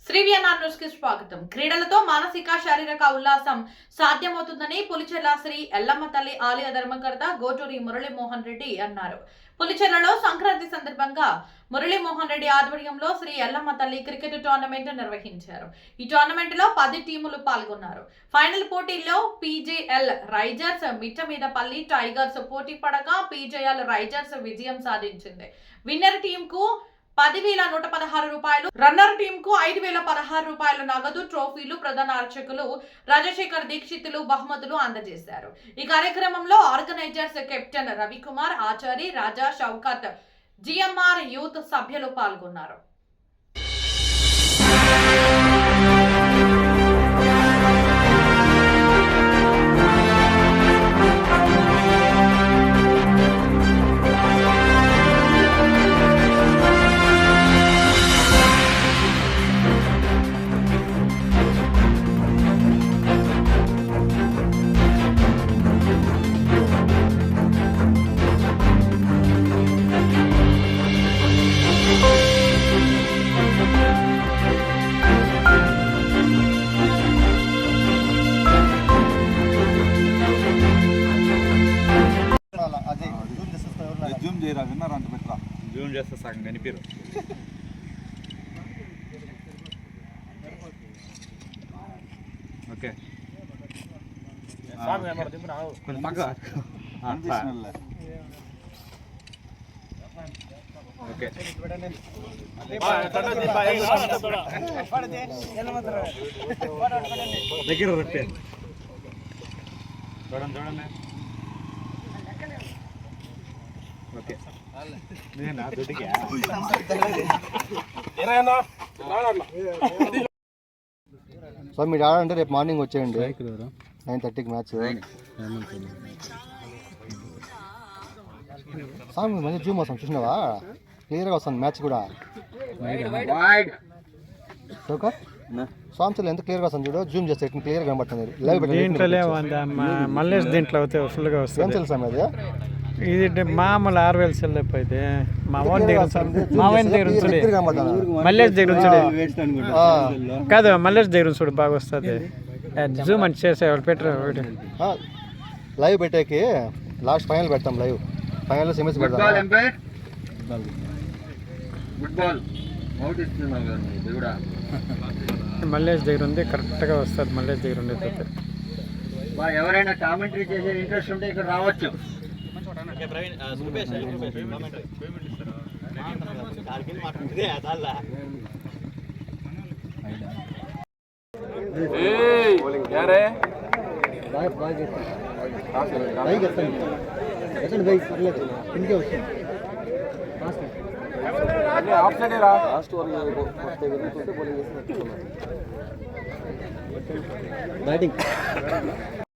శ్రీవియనార్ news కి స్వాగతం. క్రీడలతో మానసిక శారీరక ఉల్లాసం సాధ్యమవుతుందని పులిచెర్ల శ్రీ ఎల్లమ్మ తల్లి ఆలయ ధర్మకర్త గోటూరి మురళీమోహన్ రెడ్డి అన్నారు. పులిచెర్లలో సంక్రాంతి సందర్భంగా మురళీమోహన్ రెడ్డి ఆధ్వర్యంలో శ్రీ ఎల్లమ్మ తల్లి క్రికెట్ టోర్నమెంట్ నిర్వహించారు. ఈ టోర్నమెంట్ లో 10 టీములు పాల్గొన్నారు. ఫైనల్ పోటీల్లో పీజేఎల్ రైజర్స్ మిట్టమీదపల్లి టైగర్స్ పోటీ పడగా పీజేఎల్ రైజర్స్ విజయం సాధించింది. విన్నర్ టీమ్ కు 10,116 రూపాయలు, రన్నర్ టీమ్ కు 5,016 రూపాయలు నగదు, ట్రోఫీలు ప్రధాన అర్చకులు రాజశేఖర్ దీక్షితులు బహుమతులు అందజేశారు. ఈ కార్యక్రమంలో ఆర్గనైజర్స్ కెప్టెన్ రవికుమార్, ఆచారి, రాజా, షౌకత్, జిఎంఆర్ యూత్ సభ్యులు పాల్గొన్నారు. జూమ్ చేయరా విన్నారు అంత పెట్టరా జూమ్ చేస్తే సగం కనిపిరు. ఓకే ఓకే దగ్గర రొట్టె చూడండి చూడండి. ఓకే సో మీరు ఆడాలంటే రేపు మార్నింగ్ వచ్చేయండి 9:30కి మ్యాచ్. స్వామి మంచి జూమ్ వస్తాం చూసినావా, క్లియర్గా వస్తుంది మ్యాచ్ కూడా. స్వామి ఎంత క్లియర్గా వస్తుంది చూడు, జూమ్ చేస్తే క్లియర్గా కనబడుతుంది. మళ్ళీ దీంట్లో అయితే ఫుల్గా వస్తుంది. ఏం తెలుసా అది? ఇది మామూలు 6,000 సెల్ అయిపోయింది. మా వాడి దగ్గర మల్లేష్ దగ్గర కాదు, మల్లేష్ దగ్గర చూడు బాగా వస్తుంది. జూమ్ అని చేసేవాళ్ళు పెట్టరు ఒకటి లైవ్ పెట్టేకి లాస్ట్ ఫైనల్ పెడతాం. లైవ్ ఫైనల్ సెమీస్ పెడతాం. మల్లేష్ దగ్గర ఉంది, కరెక్ట్గా వస్తుంది. మల్లేష్ దగ్గర ఉండేది ఎవరైనా కామెంటరీ చేసే ఇంట్రెస్ట్ ఉంటే ఇక్కడ రావచ్చు. బ్యాటింగ్